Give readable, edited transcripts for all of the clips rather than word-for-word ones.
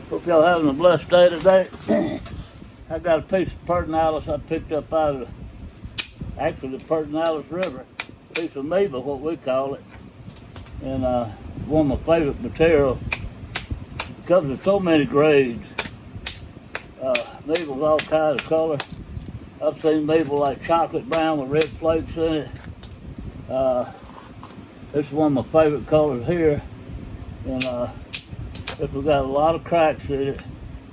Hope y'all having a blessed day today. I got a piece of Percussion I picked up out of actually the Percussion River. Piece of maple, what we call it. And one of my favorite materials. It comes in so many grades. Maple's all kinds of color. I've seen maple like chocolate brown with red flakes in it. This is one of my favorite colors here. And this has got a lot of cracks in it.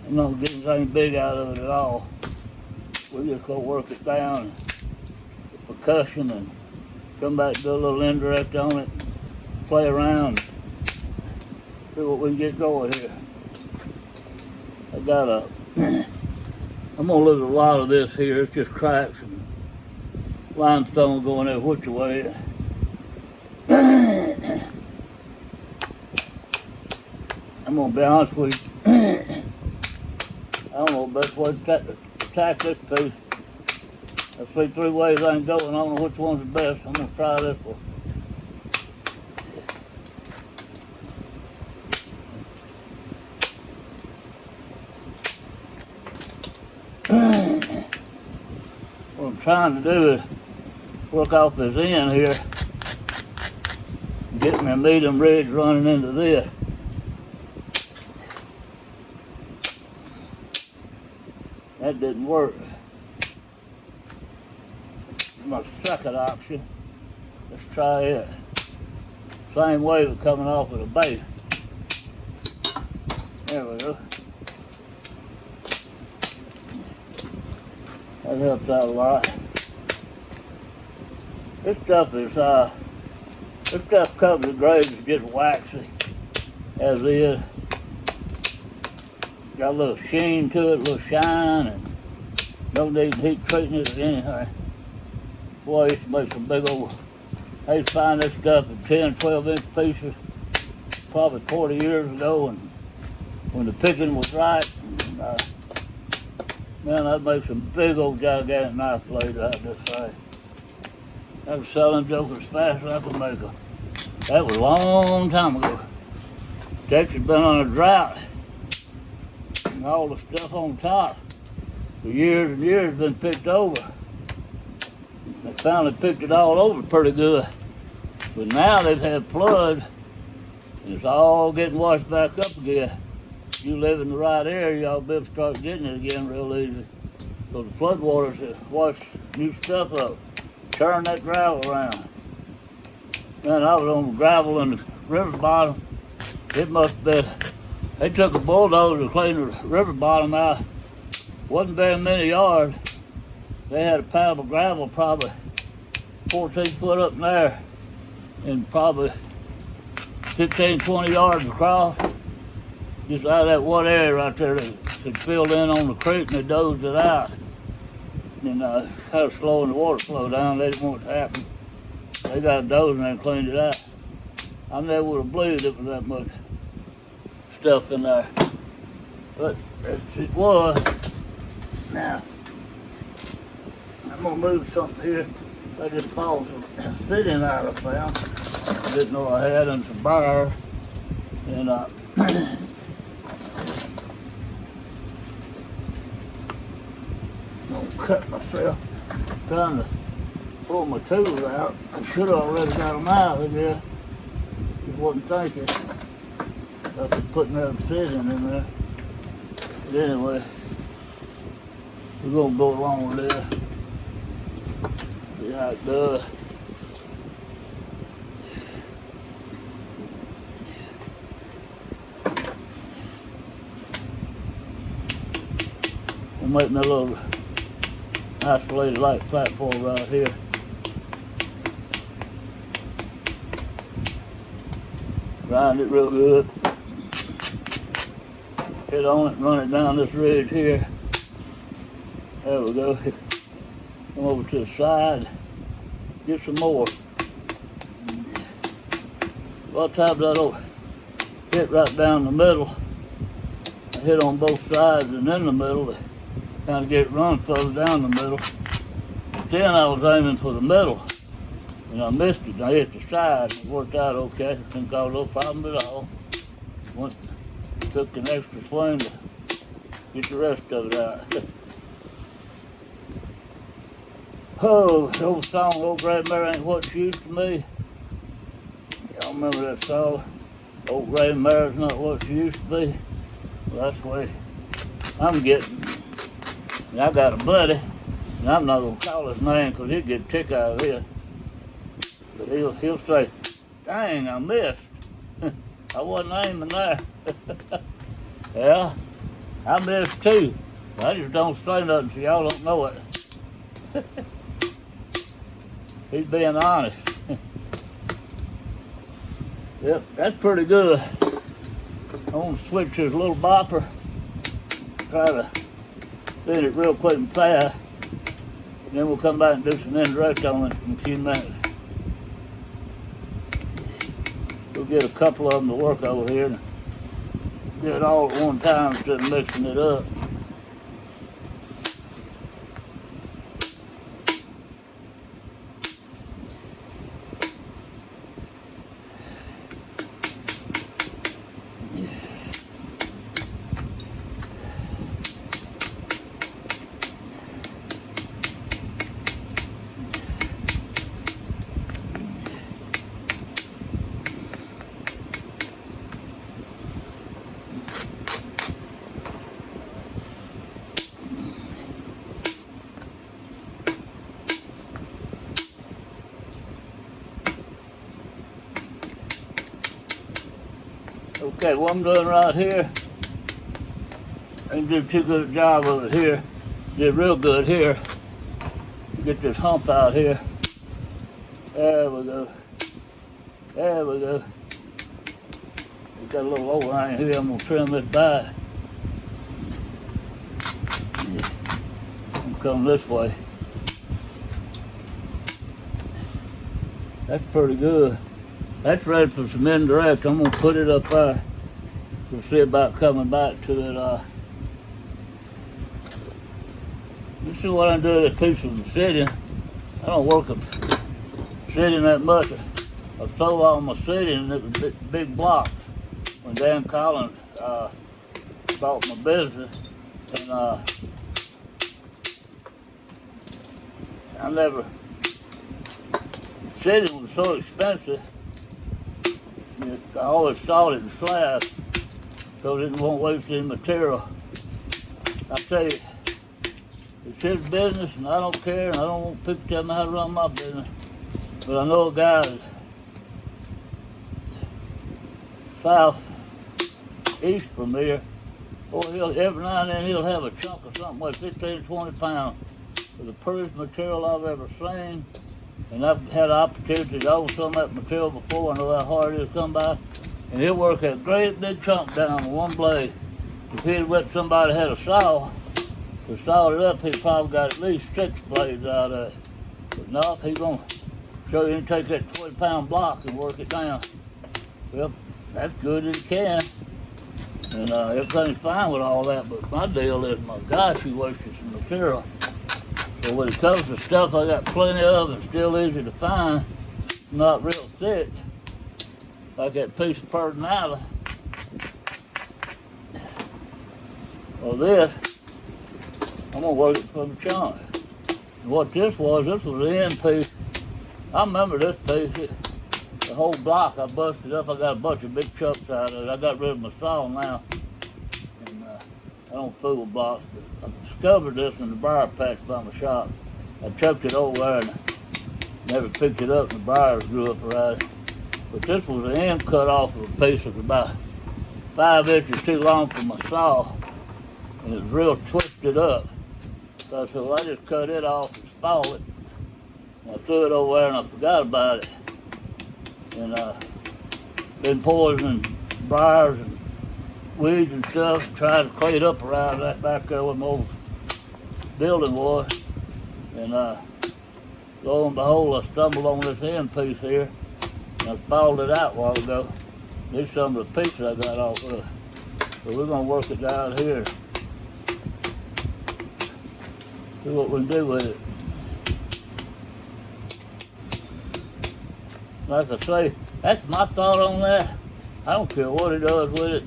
I'm not getting anything big out of it at all. We're just gonna work it down with percussion and come back and do a little indirect on it, play around, see what we can get going here. I got a, I'm gonna lose a lot of this here. It's just cracks and limestone going there which way. I'm gonna be honest with you. I don't know the best way to attack this piece. I see three ways I can go and I don't know which one's the best. I'm gonna try this one. What I'm trying to do is work off this end here, get my medium ridge running into this. That didn't work. My second option, let's try it. Same way we're coming off of the base. There we go. That helps out a lot. This stuff covers the grades, it's just waxy as is. Got a little sheen to it, a little shine, and don't need heat treating it or anything. Boy, I used to make some big old, I used to find this stuff in 10, 12-inch pieces probably 40 years ago, and when the picking was right, and, man, I'd make some big old gigantic knife blades out of this thing. I was selling jokers as fast as I could make them. That was a long time ago. Texas been on a drought. And all the stuff on top for years and years been picked over. They finally picked it all over pretty good. But now they've had floods and it's all getting washed back up again. If you live in the right area, y'all be able to start getting it again real easy. So the flood waters have washed new stuff up, turn that gravel around. Man, I was on the gravel in the river bottom. It must have been, they took a bulldozer to clean the river bottom out. Wasn't very many yards. They had a pile of gravel probably 14 foot up in there and probably 15, 20 yards across. Just out of that one area right there that filled in on the creek and they dozed it out. And kind of slowing the water flow down. They didn't want it to happen. They got a dozer and cleaned it out. I never would have believed it was that much stuff in there. But it was. Now, I'm gonna move something here. I just bought some fitting out I found. I didn't know I had them some bars. And I'm gonna cut myself trying to pull my tools out. I should have already got them out of there. Just wasn't thinking. I was putting that fitting in there. But anyway, we're gonna go along with this. See how it does. We'll make me a little isolated light platform right here. Grind it real good. Hit on it and run it down this ridge here. There we go. Come over to the side. Get some more. A lot of times that'll hit right down the middle. I hit on both sides and in the middle to kind of get it run further down the middle. But then I was aiming for the middle and I missed it. I hit the side. It worked out okay. Didn't cause no problem at all. Took an extra swing to get the rest of it out. Oh, the old song, Old Grandmother Ain't What She Used to Be. Y'all remember that song? Old Grandmother's Not What She Used to Be. Well, that's the way I'm getting. And I got a buddy, and I'm not going to call his name because he'll get a tick out of this. But he'll say, dang, I missed. I wasn't aiming there. Yeah, I missed too. I just don't say nothing so y'all don't know it. He's being honest. Yep, that's pretty good. I'm going to switch this little bopper. Try to spin it real quick and fast. And then we'll come back and do some indirect on it in a few minutes. We'll get a couple of them to work over here and do it all at one time instead of mixing it up. Okay, what I'm doing right here, I didn't do too good a job of it here. Did real good here. Get this hump out here. There we go. There we go. We got a little overhang here. I'm gonna trim it back. I'm coming this way. That's pretty good. That's ready for some indirect. I'm gonna put it up there. We'll see about coming back to it. This is what I do with this piece of the sitting. I don't work at sitting that much. I sold all my sitting and it was big blocks. When Dan Collins bought my business, and I never, sitting was so expensive. I always sawed it in slabs so it won't waste any material. I tell you, it's his business and I don't care, and I don't want people to tell me how to run my business. But I know a guy south east from here, boy, every now and then he'll have a chunk of something like 15 or 20 pounds of the prettiest material I've ever seen. And I've had the opportunity to own some of that material before. I know how hard it is to come by. And he'll work that great big chunk down on one blade. If he'd let somebody had a saw to saw it up, he'd probably got at least 6 blades out of it. But no, he's gonna show you take that 20-pound block and work it down. Well, that's good as it can. And everything's fine with all that, but my deal is, my gosh, he wasted some material. So when it comes to stuff I got plenty of and still easy to find, not real thick, like that piece of personality, or this, I'm gonna work it from the chunk. And what this was the end piece. I remember this piece, the whole block I busted up. I got a bunch of big chunks out of it. I got rid of my saw now, and I don't fool with blocks, but I discovered this in the briar patch by my shop. I chucked it over there and never picked it up, and the briars grew up around it. But this was the end cut off of a piece that was about 5 inches too long for my saw, and it was real twisted up. So I just cut it off and spalled it, and I threw it over there and I forgot about it. And been poisoning briars and weeds and stuff, tried to clean it up around that back there where my old building was. And lo and behold, I stumbled on this end piece here, and I spalled it out a while ago. These are some of the pieces I got off of. So we're gonna work it down here. See what we can do with it. Like I say, that's my thought on that. I don't care what he does with it.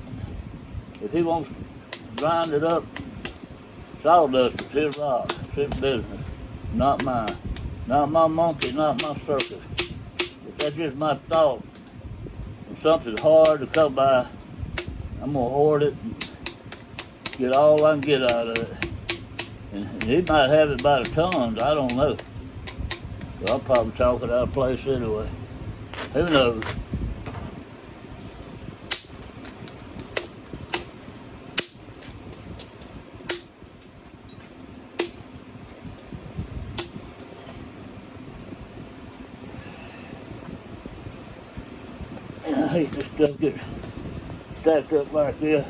If he wants to grind it up, sawdust is his rock, it's his business, not mine. Not my monkey, not my circus. But that's just my thought. If something's hard to come by, I'm gonna hoard it and get all I can get out of it. And he might have it by the tons, I don't know. So I'll probably talk it out of place anyway. Who knows? I hate this stuff gets stacked up like this.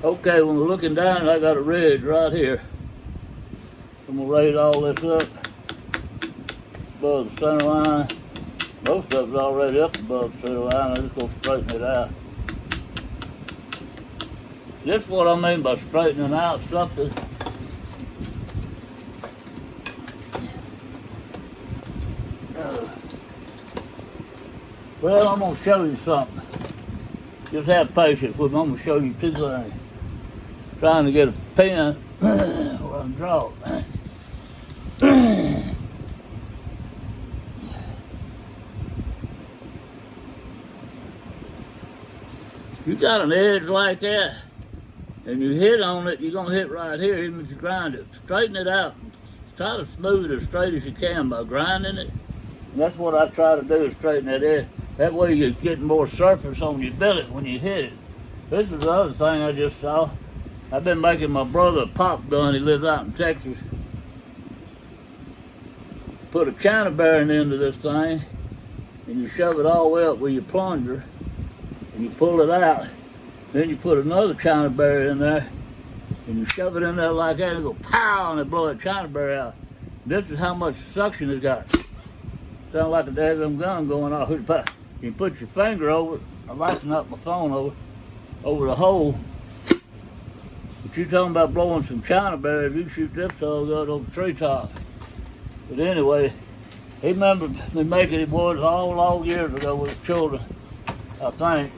Okay, when we're looking down, I got a ridge right here. I'm gonna raise all this up above the center line. Most of it's already up above the center line. I'm just gonna straighten it out. This is what I mean by straightening out something. Well, I'm gonna show you something. Just have patience with me. I'm gonna show you two things. Trying to get a pen where I can draw. You got an edge like that, and you hit on it, you're gonna hit right here, even if you grind it. Straighten it out. Try to smooth it as straight as you can by grinding it. And that's what I try to do, is straighten that edge. That way you're getting more surface on your billet when you hit it. This is the other thing I just saw. I've been making my brother a pop gun. He lives out in Texas. Put a China bearing into this thing, and you shove it all the way up with your plunger, and you pull it out. Then you put another China bearing in there, and you shove it in there like that, and it go pow, and it blow that China bearing out. This is how much suction it's got. Sound like a daggum gun going off. You put your finger over it. I'm lighting up my phone over the hole. But you're talking about blowing some China berries, you shoot this all out over the treetops. But anyway, he remembered me making it was all years ago with his children, I think.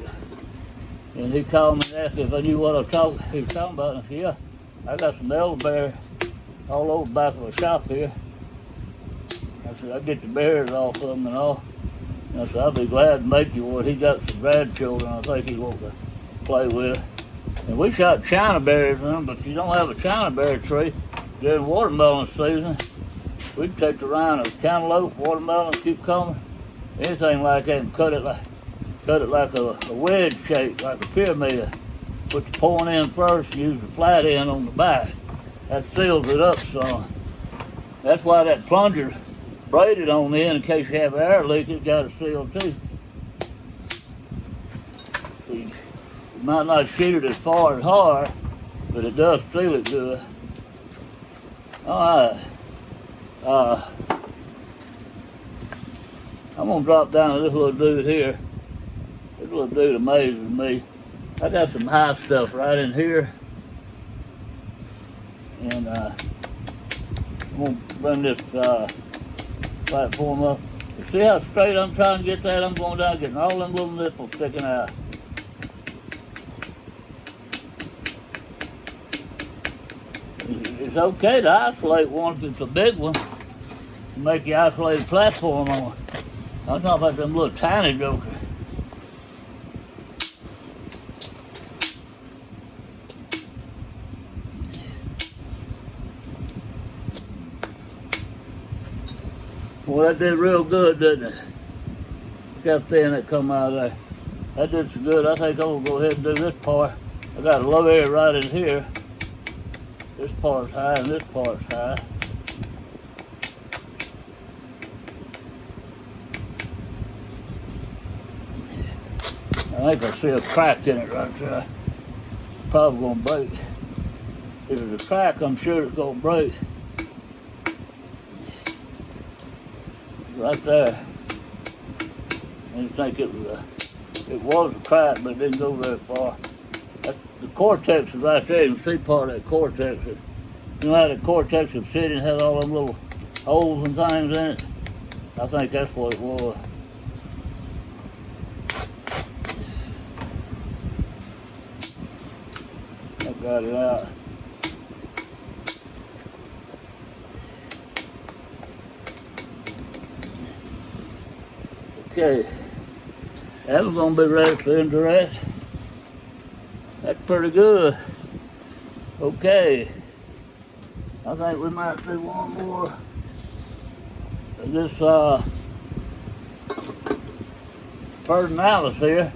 And he called me and asked if I knew what he was talking about. And I said, yeah, I got some elderberry all over the back of a shop here. I said, I get the berries off of them and all. And I said, I'll be glad to make you one. He got some grandchildren I think he wants to play with. And we shot China berries in them, but if you don't have a China berry tree during watermelon season, we'd take the rind of cantaloupe, watermelon, cucumber, anything like that, and cut it like a wedge shape, like a pyramid. Put the point in first, use the flat end on the back. That seals it up some. That's why that plunger's braided on the end in case you have air leak. It's got a seal too. So you might not shoot it as far as hard, but it does seal it good. All right. I'm gonna drop down to this little dude here. This little dude amazes me. I got some high stuff right in here, and I'm gonna bring this platform up. You see how straight I'm trying to get that? I'm going down, getting all them little nipples sticking out. It's okay to isolate one if it's a big one. Make your isolated platform on it. I'm talking about them little tiny jokers. Well, that did real good, didn't it? Look how thin that come out of there. That did so good. I think I'm gonna go ahead and do this part. I got a low area right in here. This part's high and this part's high. I think I see a crack in it right there. Probably gonna break. If it's a crack, I'm sure it's gonna break. Right there. I didn't think it was a crack, but it didn't go very far. The cortex is right there. You can see part of that cortex. You know how the cortex is sitting, had all them little holes and things in it? I think that's what it was. Got it out. Okay, that was gonna be ready for indirect. That's pretty good. Okay, I think we might do one more of this Personalis here.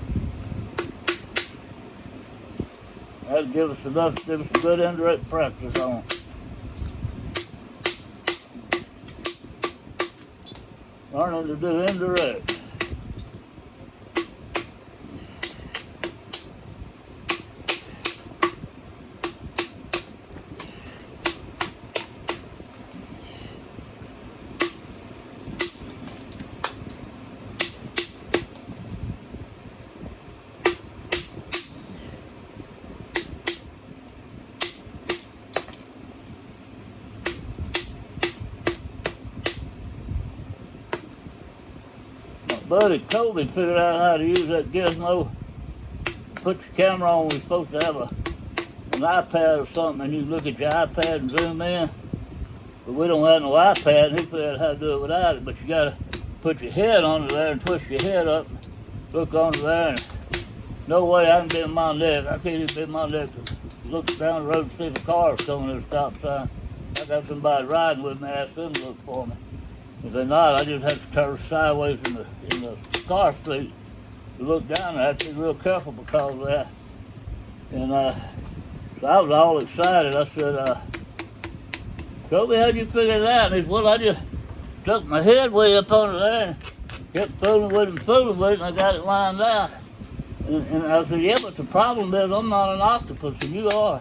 That'll give us enough to give us some good indirect practice on. Learning to do indirect. Buddy Kobe figured out how to use that gizmo. Put your camera on. We're supposed to have an iPad or something, and you look at your iPad and zoom in. But we don't have no iPad, and he figured out how to do it without it. But you gotta put your head under there and twist your head up, look under there, and no way I can bend my leg. I can't even bend my leg to look down the road and see if a car is coming to the stop sign. I got somebody riding with me, ask them to look for me. If they're not, I just have to turn sideways in the car seat to look down there. I have to be real careful because of that. And so I was all excited. I said, Kobe, how'd you figure it out? And he said, well, I just stuck my head way up under there and kept fooling with it, and I got it lined out. And I said, yeah, but the problem is I'm not an octopus, and you are.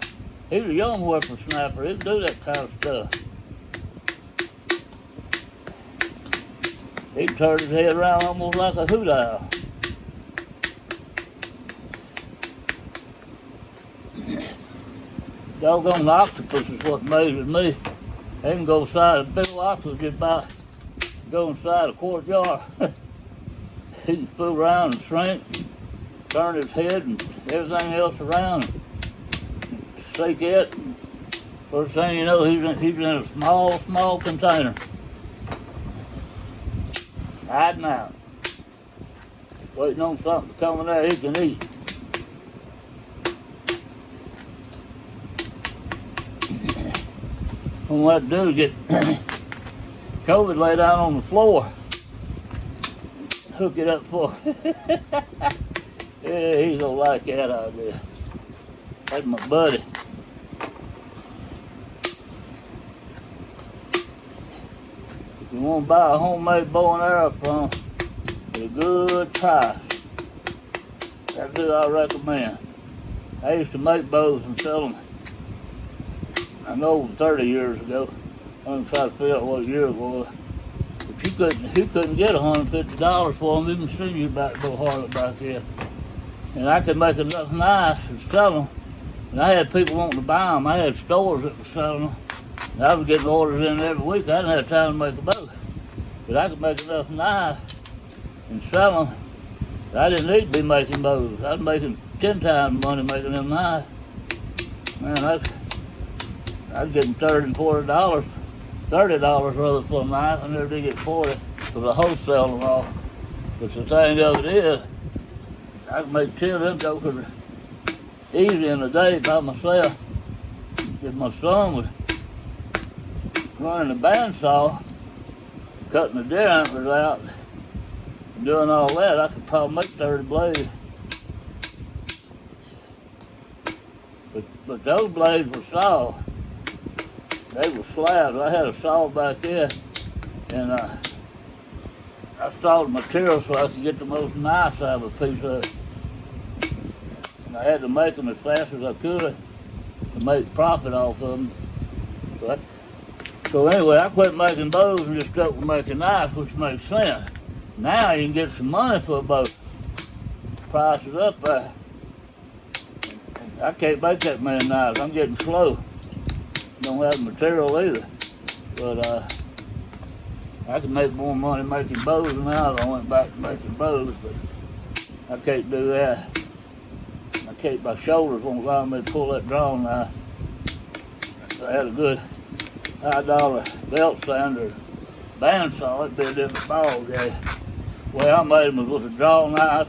He's a young whippersnapper. He'll do that kind of stuff. He turned his head around almost like a hoot owl. Doggone octopus is what amazes me. They can go inside a big octopus just about go inside a quart jar. He can fool around and shrink, turn his head and everything else around, and shake it. First thing you know, he's in a small container. Hiding out. Waiting on something to come in there he can eat. What I do is get Kobe lay down on the floor, hook it up for yeah, he's gonna like that idea. That's my buddy. If you want to buy a homemade bow and arrow from at a good price, that's who I recommend. I used to make bows and sell them, I know 30 years ago. I'm trying to figure out what year it was. But you couldn't get $150 for them, even send you back go hard back here. And I could make enough knives and sell them. And I had people wanting to buy them. I had stores that were selling them. And I was getting orders in every week. I didn't have time to make a bow. But I could make enough knives and sell them. I didn't need to be making bows. I was making 10 times the money making them knives. Man, I was getting $30 and $40, $30 rather for a knife. I never did get 40 for the wholesale and all. But the thing of it is, I can make 10 of them jokers easy in a day by myself. If my son was running the bandsaw, cutting the deer antlers out, and doing all that, I could probably make 30 blades. But those blades were saw. They were slabs. I had a saw back there, and I sawed the material so I could get the most nice out of a piece of it. And I had to make them as fast as I could to make profit off of them. So anyway, I quit making bows and just stuck with making knives, which makes sense. Now you can get some money for a bow. Price is up there. I can't make that many knives. I'm getting slow. Don't have the material either. But I can make more money making bows now if I went back to making bows, but I can't do that. I my shoulders won't allow me to pull that draw knife. I had a good $5 belt sander, bandsaw. It'd be a different ball game. Well, I made them with a draw knife,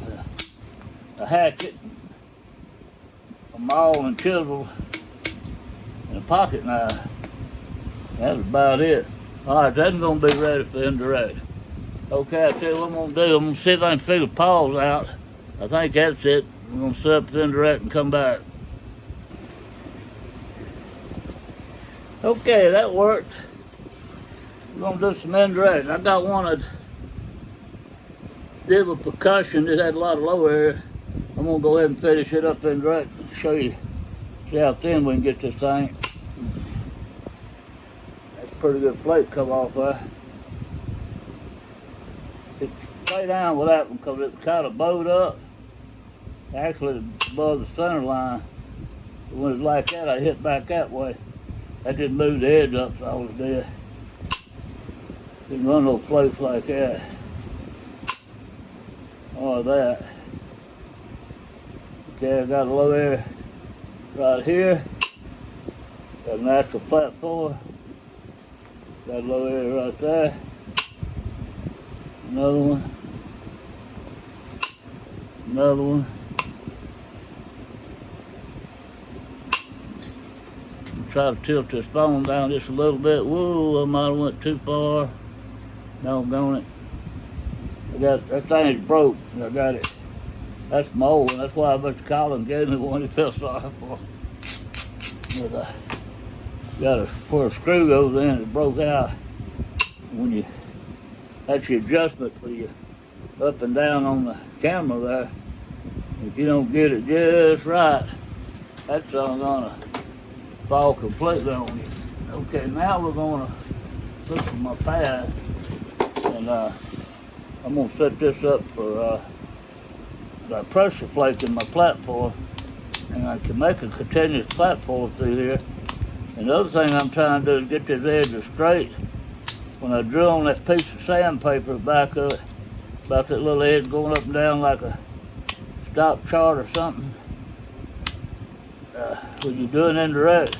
a hatchet, a maul and chisel, and a pocket knife. That was about it. All right, that's gonna be ready for indirect. Okay, I tell you what I'm gonna do. I'm gonna see if I can figure pause out. I think that's it. I'm gonna set up the indirect and come back. Okay, that worked. We're gonna do some indirect. I got one that did with percussion. It had a lot of low area. I'm gonna go ahead and finish it up indirect and show you, see how thin we can get this thing. That's a pretty good plate come off there. It's lay down with that one because it's kind of bowed up. Actually, above the center line. When it's like that, I hit back that way. I just moved the edge up, so I was dead. Didn't run no plates like that. Or that. Okay, I got a low area right here. Got a natural platform. Got a low area right there. Another one. Another one. Try to tilt this phone down just a little bit. Whoa, I might have went too far. Doggone it. I got, that thing is broke. I got it. That's my old one. That's why Mr. Collins gave me one he felt sorry for. But got where a screw goes in, it broke out. When you, that's your adjustment for you up and down on the camera there. If you don't get it just right, that's gonna fall completely on you. Okay, now we're gonna look at my pad, and I'm gonna set this up for the pressure flake in my platform, and I can make a continuous platform through here. And the other thing I'm trying to do is get this edge straight. When I drill on that piece of sandpaper back of it, about that little edge going up and down like a stop chart or something, when you're doing indirect,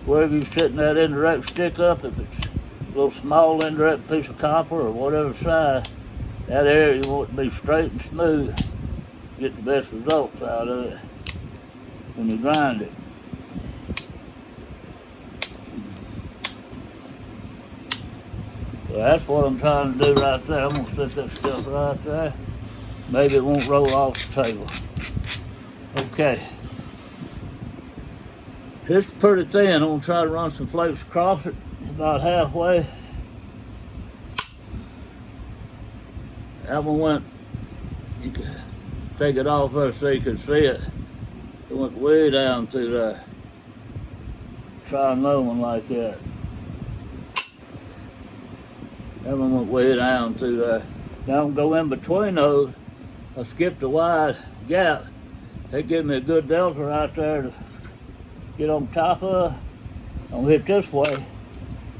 wherever you setting that indirect stick up, if it's a little small indirect piece of copper or whatever size, that area you want it to be straight and smooth. Get the best results out of it when you grind it. So that's what I'm trying to do right there. I'm gonna set that stuff right there. Maybe it won't roll off the table. Okay. It's pretty thin. I'm gonna try to run some flakes across it about halfway. That one went, you can take it off there so you can see it. It went way down through there. Try another one like that. That one went way down through there. Now I'm gonna go in between those. I skipped a wide gap. They give me a good delta right there to get on top of. I'm gonna hit this way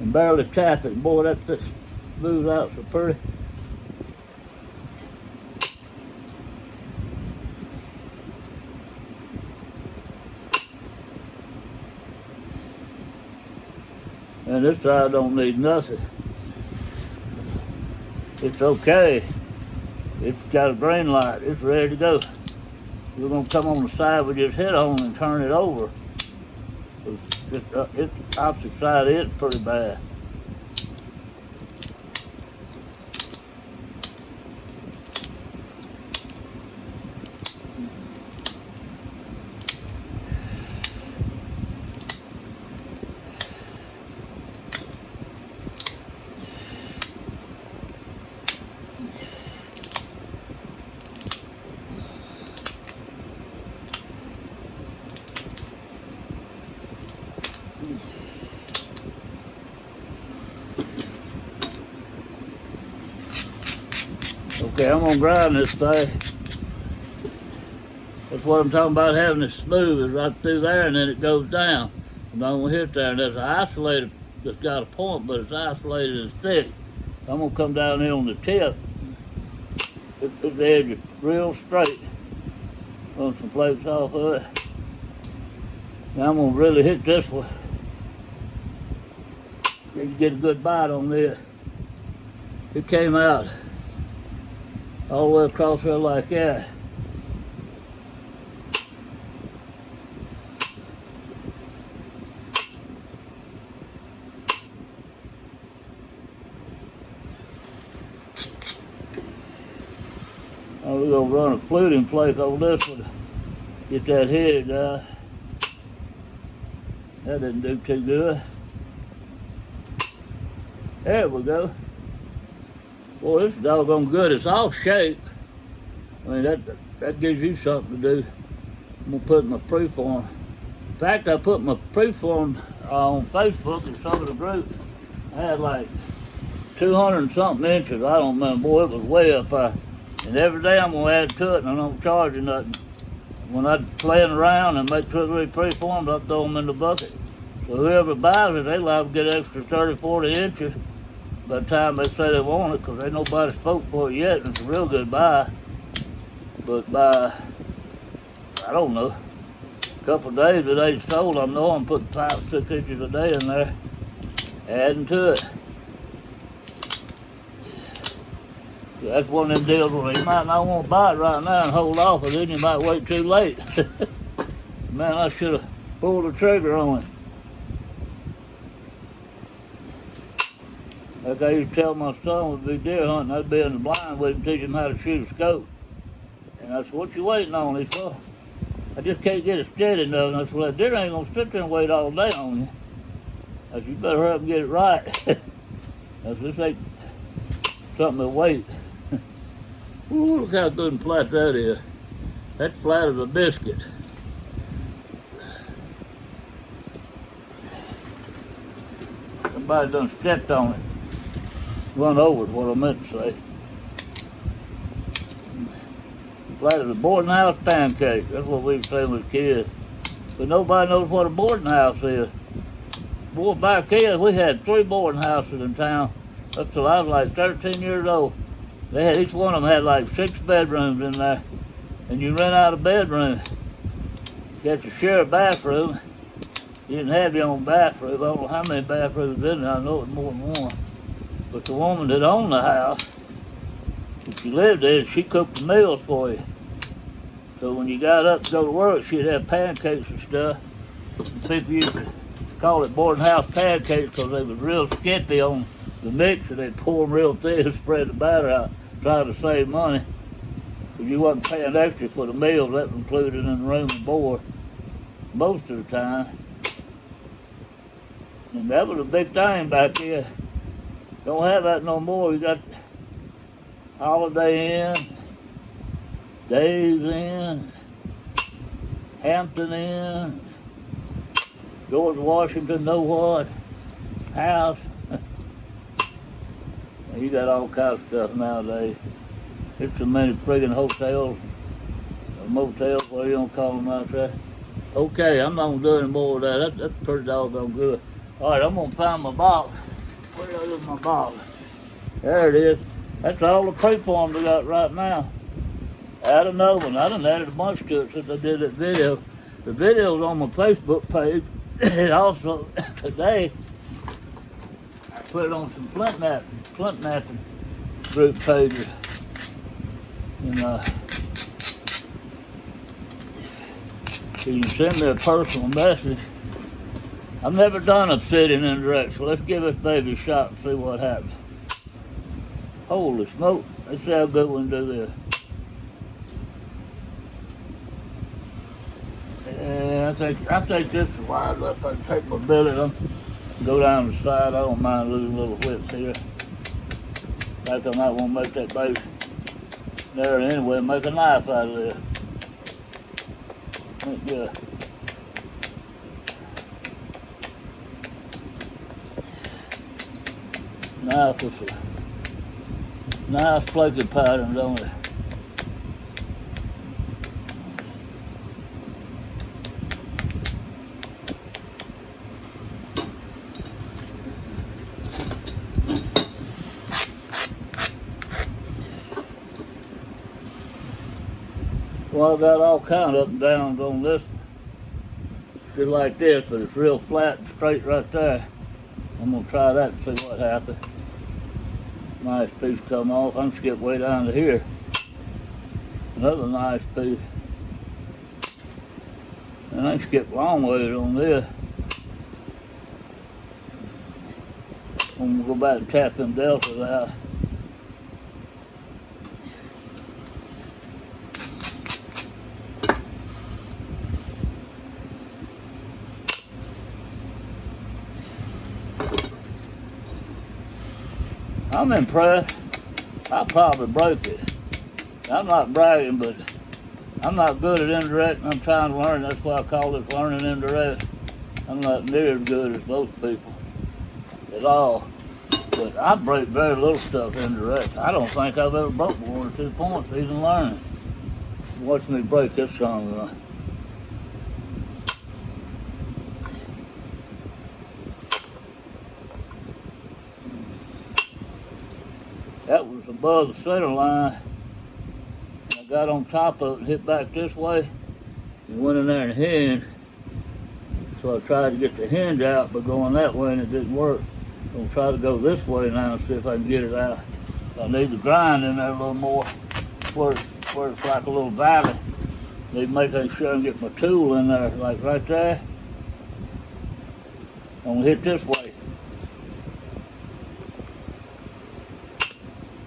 and barely tap it. Boy, that smooth out so pretty. And this side don't need nothing. It's okay. It's got a green light. It's ready to go. We're gonna come on the side we just hit on and turn it over. It's the opposite side is pretty bad. Okay, I'm gonna grind this thing. That's what I'm talking about, having it smooth, is right through there and then it goes down. I'm not gonna hit there, and there's an isolator that's got a point, but it's isolated and thick. I'm gonna come down here on the tip. This edge is real straight. I'm Run some flakes off of it. Now I'm gonna really hit this one. You get a good bite on this. It came out all the way across there like that. Now we're gonna run a fluting flake over this one. Get that head out. That didn't do too good. There we go. Boy, this is doggone good. It's all shape. I mean, that gives you something to do. I'm gonna put my preform. In fact, I put my preform on Facebook and some of the group. I had like 200 and something inches. I don't remember. Boy, it was way up there. And every day I'm gonna add to it, and I don't charge you nothing. When I'm playing around and make 2 or 3 preforms, I throw them in the bucket. So whoever buys it, they liable to get extra 30, 40 inches by the time they say they want it, because ain't nobody spoke for it yet, and it's a real good buy. But by, I don't know, a couple of days that they sold, I know I'm putting 5 or 6 inches a day in there, adding to it. So that's one of them deals where you might not want to buy it right now and hold off, but then you might wait too late. Man, I should have pulled the trigger on it. Like I used to tell my son would be deer hunting, I'd be in the blind with him, teach him how to shoot a scope. And I said, what you waiting on? He said, well, I just can't get it steady enough. And I said, well, that deer ain't gonna sit there and wait all day on you. I said, you better hurry up and get it right. I said, this ain't something to wait. Ooh, look how good and flat that is. That's flat as a biscuit. Somebody done stepped on it. Run over is what I meant to say. Flat as a boarding house pancake. That's what we were saying as kids. But nobody knows what a boarding house is. Boy, back then we had 3 boarding houses in town up till I was like 13 years old. They had, each one of them had like 6 bedrooms in there. And you rent out a bedroom. You had to share a bathroom. You didn't have your own bathroom. I don't know how many bathrooms in there. I know it was more than one. But the woman that owned the house, if you lived there, she cooked the meals for you. So when you got up to go to work, she'd have pancakes and stuff. And people used to call it boarding house pancakes because they was real skimpy on the mixer. They'd pour them real thin and spread the batter out, trying to save money. Because you wasn't paying extra for the meals, that was included in the room and board most of the time. And that was a big thing back then. Don't have that no more. You got Holiday Inn, Days Inn, Hampton Inn, George Washington, know what, house. You got all kinds of stuff nowadays. There's so many friggin' hotels, or motels, whatever you don't call them out there. Okay, I'm not gonna do any more of that. That's pretty doggone good. All right, I'm gonna find my box. Where is my box? There it is. That's all the preforms I got right now. Add another one. I done added a bunch to it since I did that video. The video's on my Facebook page. And also, today, I put it on some flint knapping group pages. And you can send me a personal message. I've never done a sitting indirect, so let's give this baby a shot and see what happens. Holy smoke, let's see how good we can do this. Yeah, I think this is wide enough. I can take my billet and go down the side. I don't mind losing little whips here. In fact, I might want to make that baby there anyway, make a knife out of this. Yeah. Knife with a nice flaky pattern, don't it? Well, I got all kind of up and downs on this. Just like this, but it's real flat and straight right there. I'm gonna try that and see what happens. Nice piece come off. I'm skip way down to here. Another nice piece. And I skipped long ways on this. I'm gonna go back and tap them deltas out. I'm impressed. I probably broke it. I'm not bragging, but I'm not good at indirect, and I'm trying to learn. That's why I call this learning indirect. I'm not near as good as most people at all. But I break very little stuff indirect. I don't think I've ever broke more than 2 points even learning. Watch me break this song. That was above the center line. I got on top of it and hit back this way and went in there and hinged. So I tried to get the hinge out by going that way and it didn't work. I'm gonna try to go this way now and see if I can get it out. I need to grind in there a little more where it's like a little valley. Need to make sure I get my tool in there, like right there. I'm gonna hit this way.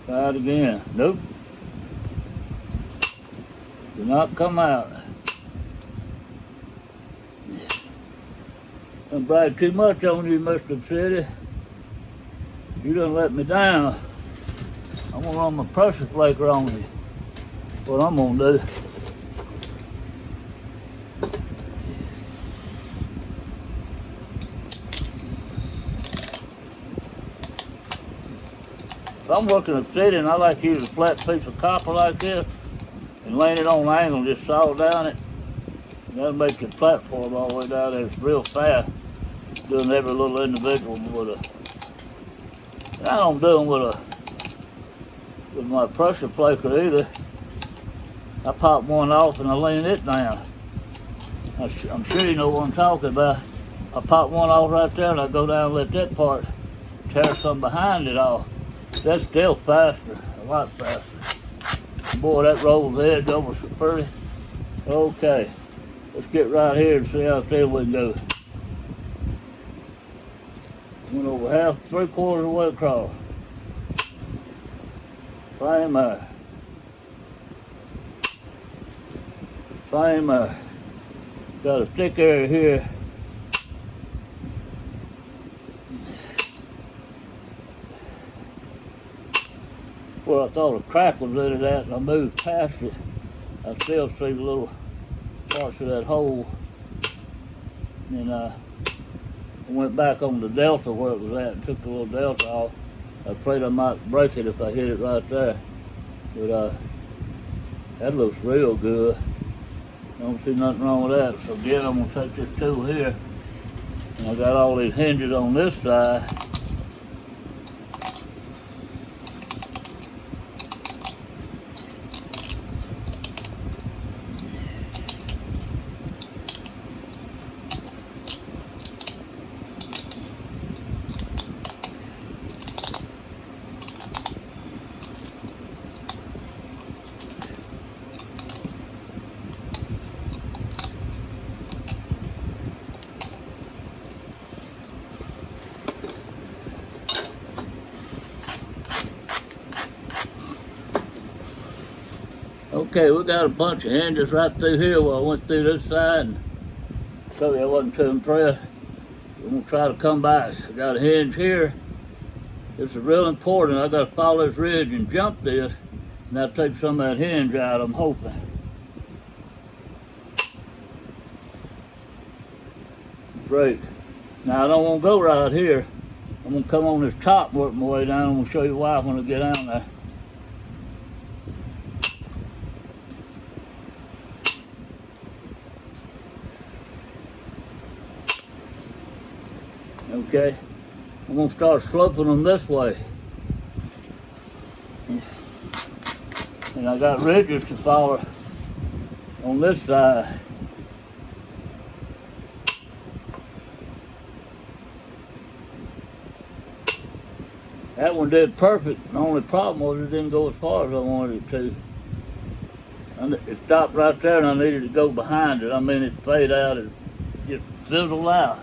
Try it again. Nope. Do not come out. I brag too much on you, Mr. City. You done let me down. I'm gonna run my pressure flaker on you. That's what I'm gonna do. If I'm working a city and I like to use a flat piece of copper like this and laying it on an angle and just saw down it, that'll make your platform all the way down there. It's real fast. Doing every little individual with a, I don't do them with my pressure flaker either. I pop one off and I lean it down. I'm sure you know what I'm talking about. I pop one off right there and I go down and let that part tear some behind it off. That's still faster, a lot faster. Boy, that rolls the edge over so pretty. Okay, let's get right here and see how thin we can go. Went over half, 3/4 of the way across. Same there. Same there. Got a thick area here. Where I thought a crack was in it at, and I moved past it. I still see the little parts of that hole. And I went back on the delta where it was at and took the little delta off. I'm afraid I might break it if I hit it right there. But that looks real good. I don't see nothing wrong with that. So again, I'm gonna take this tool here. And I got all these hinges on this side. Okay, we got a bunch of hinges right through here where I went through this side and so I wasn't too impressed. I'm gonna try to come back. I got a hinge here. This is real important. I gotta follow this ridge and jump this, and that'll take some of that hinge out, I'm hoping. Great. Now I don't wanna go right here. I'm gonna come on this top and work my way down. I'm gonna show you why when I get down there. Okay, I'm gonna start sloping them this way. And I got ridges to follow. on this side. That one did perfect. The only problem was it didn't go as far as I wanted it to. And it stopped right there and I needed to go behind it. I mean, it faded out and just fizzled out.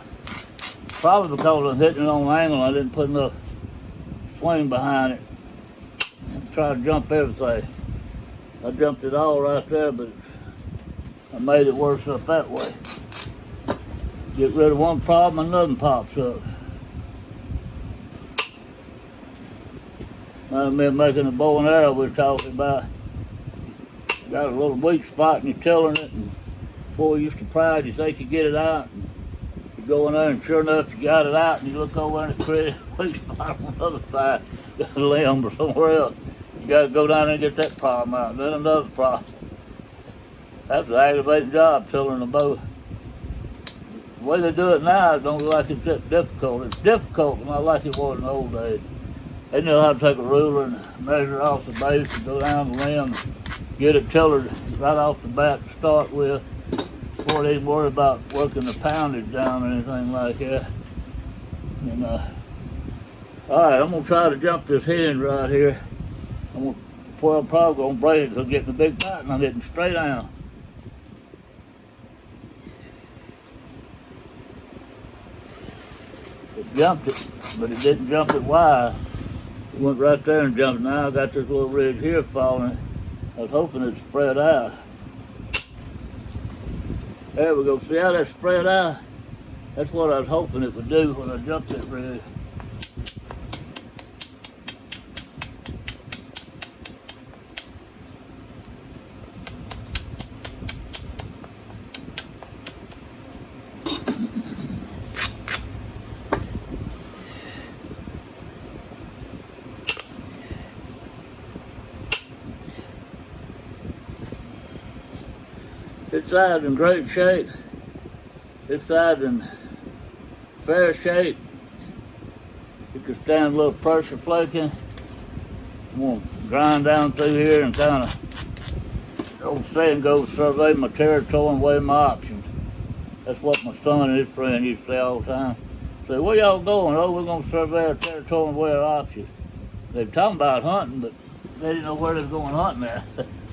Probably because I'm hitting it on an angle, I didn't put enough swing behind it. And try to jump everything. I jumped it all right there, but I made it worse up that way. Get rid of one problem, another pops up. I've been making a bow and arrow we were talking about. Got a little weak spot and you're tilling it, and before you used to pride, you think you get it out, and you go in there and sure enough you got it out, and you look over and it created a weak spot on the other side, got a limb or somewhere else. You got to go down there and get that problem out. Then another problem. That's an aggravating job, tilling the bow. The way they do it now, it don't look like it's that difficult. It's difficult, but not like it was in the old days. They knew how to take a ruler and measure off the base and go down the limb and get it tillered right off the bat to start with, before they even worry about working the poundage down or anything like that. And all right, I'm gonna try to jump this hinge right here. I'm probably gonna break it because I'm getting a big bite and I'm hitting straight down. It jumped it, but it didn't jump it wide. It went right there and jumped. Now I got this little ridge here falling. I was hoping it'd spread out. There we go. See how that spread out? That's what I was hoping it would do when I jumped that ridge. This side's in great shape. This side's in fair shape. You can stand a little pressure flaking. I'm gonna grind down through here and kind of, the old saying goes, survey my territory and weigh my options. That's what my son and his friend used to say all the time. Say, where y'all going? Oh, we're gonna survey our territory and weigh our options. They were talking about hunting, but they didn't know where they was going hunting at.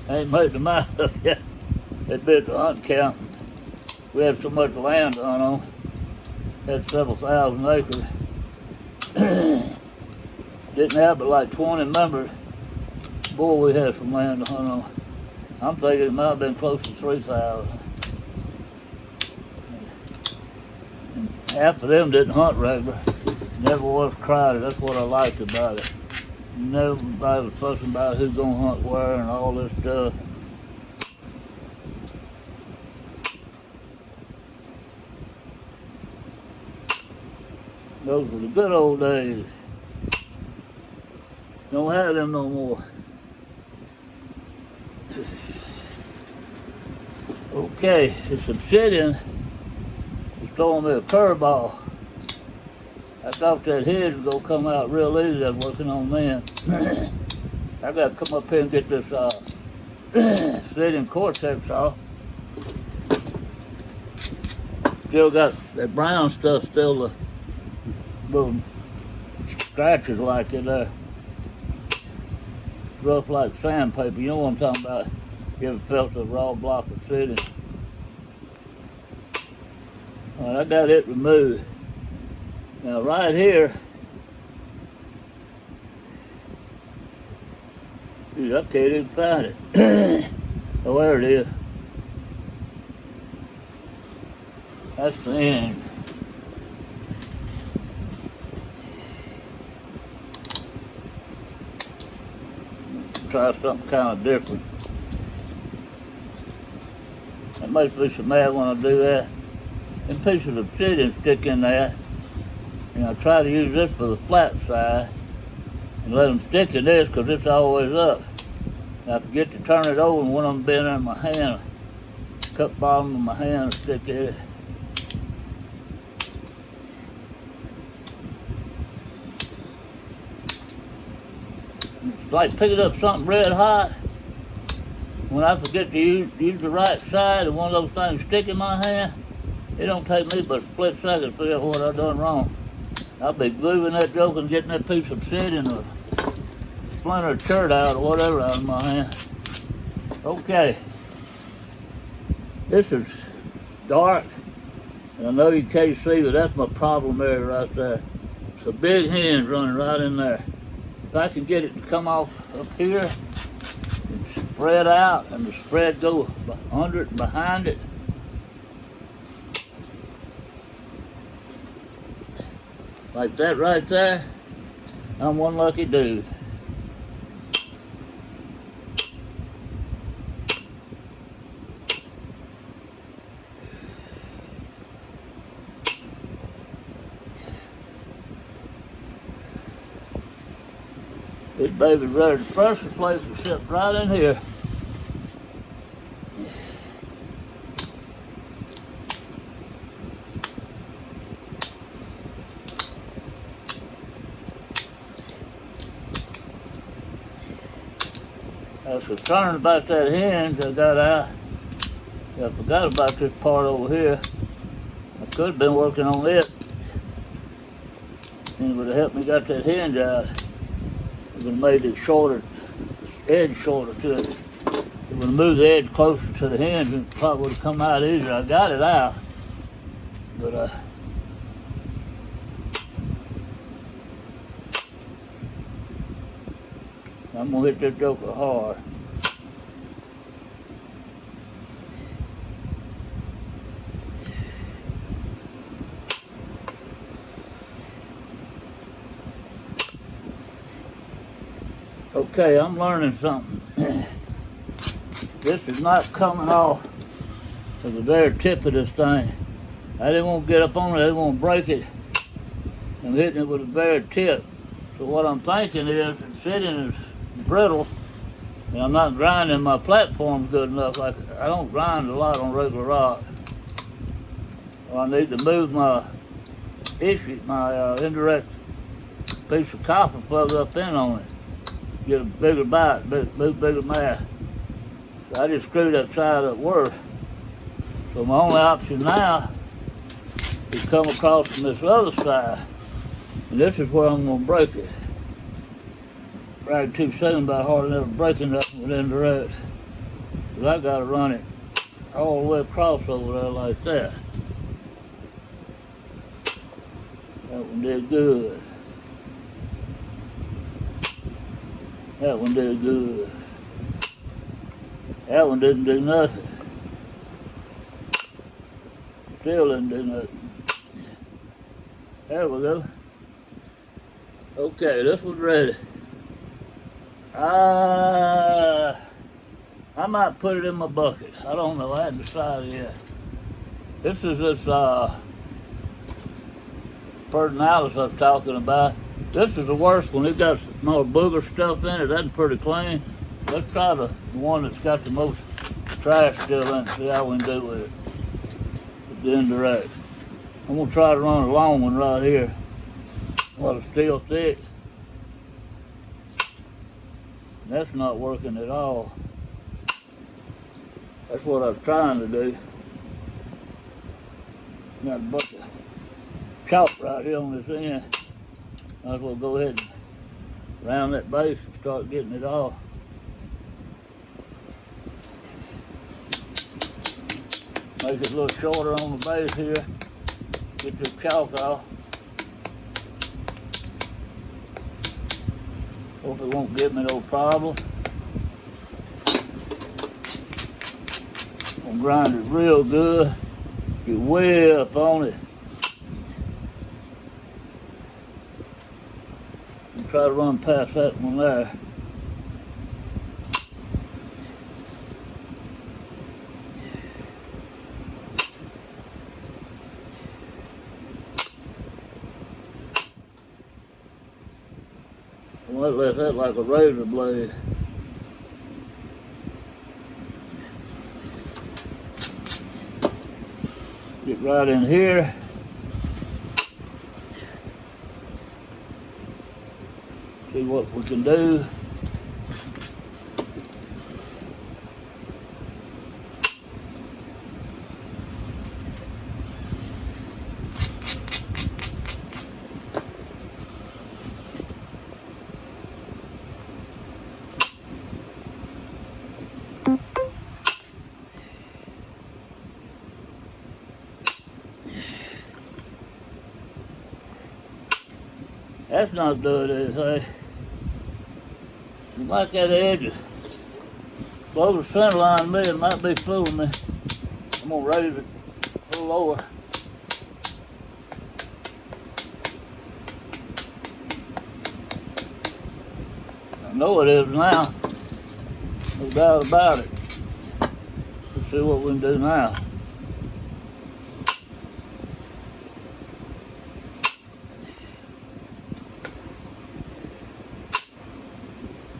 They ain't made the map up yet. They built the hunt camp. We had so much land to hunt on. Had several thousand acres. Didn't have but like 20 members. Boy, we had some land to hunt on. I'm thinking it might have been close to 3,000. Half of them didn't hunt regular. Never was crowded. That's what I liked about it. Nobody was fussing about who's gonna hunt where and all this stuff. Those were the good old days. Don't have them no more. Okay, this obsidian is throwing me a curveball. I thought that hedge was gonna come out real easy. I was working on then. I gotta come up here and get this obsidian cortex off. Still got that brown stuff still the little scratches like it there. Rough like sandpaper. You know what I'm talking about? You ever felt a raw block of obsidian? All right, I got it removed. Now right here, dude, I can't even find it. Oh, there it is. That's the end. Try something kind of different. It makes me so mad when I do that. And pieces of obsidian stick in there. And I try to use this for the flat side and let them stick in this because it's always up. And I forget to turn it over and one of them been in my hand, cut bottom of my hand and stick in it. It's like picking up something red hot. when I forget to use the right side and one of those things stick in my hand, it don't take me but a split second to figure out what I done wrong. I'll be moving that joke and getting that piece of obsidian or splintered shirt out or whatever out of my hand. Okay. This is dark, and I know you can't see, but that's my problem area right there. It's a big hinge running right in there. If I can get it to come off up here and spread out, and the spread go under it and behind it, like that right there, I'm one lucky dude. This baby's ready. The pressure plate will sit right in here. I was concerned about that hinge I got out. I forgot about this part over here. I could have been working on it. And it would have helped me get that hinge out. It would have made it shorter, edge shorter to it. It would have moved the edge closer to the hinge and it probably would have come out easier. I got it out, but I'm gonna hit this joker hard. Okay, I'm learning something. This is not coming off of the very tip of this thing. I didn't want to get up on it, I didn't want to break it. I'm hitting it with the very tip. So what I'm thinking is, it's sitting is brittle, and I'm not grinding my platform good enough. Like, I don't grind a lot on regular rock. Well, I need to move my indirect piece of copper plug up in on it. Get a bigger bite, bigger mass. So I just screwed that side up worse. So my only option now is come across from this other side. And this is where I'm gonna break it. Right too soon by hardly never breaking nothing with indirect. Cause I gotta run it all the way across over there like that. That one did good. That one did good. That one didn't do nothing. Still didn't do nothing. There we go. Okay, this one's ready. I might put it in my bucket. I don't know, I haven't decided yet. This is this Percussion I was talking about. This is the worst one. It got more booger stuff in it. That's pretty clean. Let's try the one that's got the most trash still in it. See how we can do with it. With the indirect. I'm gonna try to run a long one right here while it's still thick. That's not working at all. That's what I was trying to do. Got a bunch of chalk right here on this end. Might as well go ahead and round that base and start getting it off. Make it a little shorter on the base here. Get this chalk off. Hope it won't give me no problem. I'm gonna grind it real good. Get way up on it. And try to run past that one there. Well, let that like a razor blade. Get right in here. See what we can do. That's not doing anything. You like that edge below the center line to me, it might be fooling me. I'm gonna raise it a little lower. I know it is now. No doubt about it. Let's see what we can do now.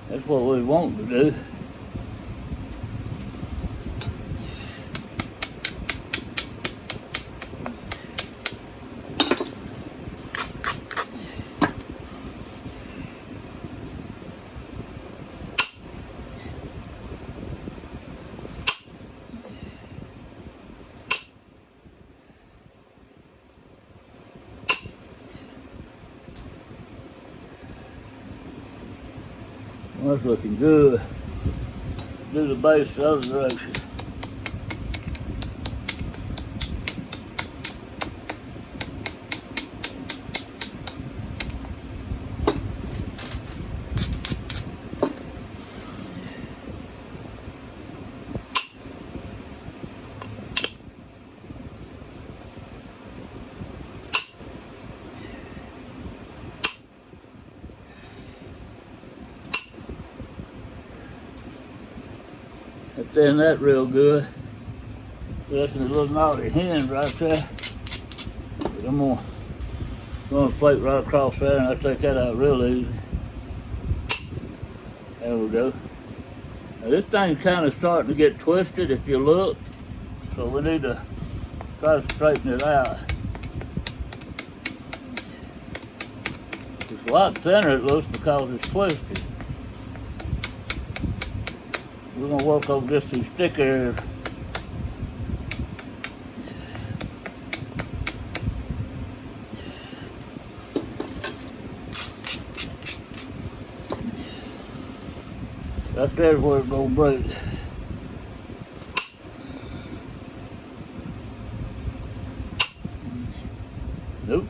That's what we want to do. Well, that's looking good. Do the base the other direction. Thin that real good. That's a little naughty hinge right there. But I'm gonna run a plate right across there and I'll take that out real easy. There we go. Now this thing's kind of starting to get twisted if you look. So we need to try to straighten it out. It's a lot thinner it looks because it's twisted. We're gonna work on just these thick areas. Right there's where it's gonna break. Nope.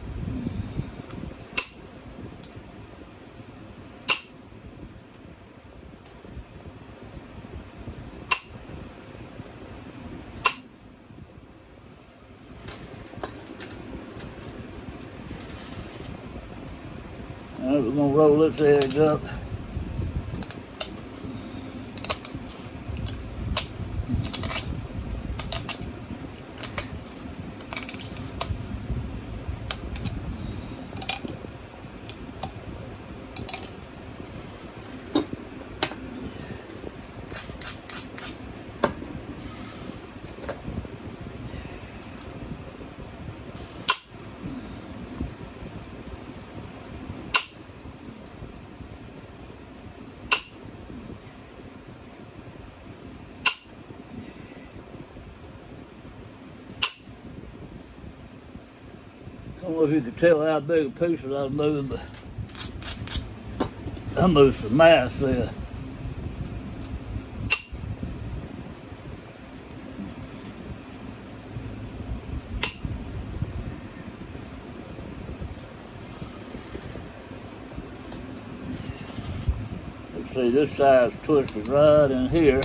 Alright, we're gonna roll this edge up. I don't know if you can tell how big a piece I was moving, but I moved some mass there. Let's see, this side's twisted right in here.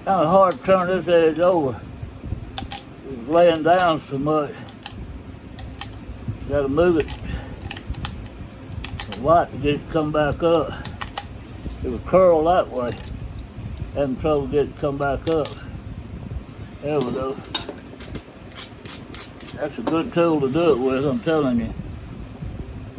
Kind of hard to turn this edge over. It's laying down so much. Got to move it a lot to get it to come back up. It would curl that way. Having trouble getting it to come back up. There we go. That's a good tool to do it with, I'm telling you.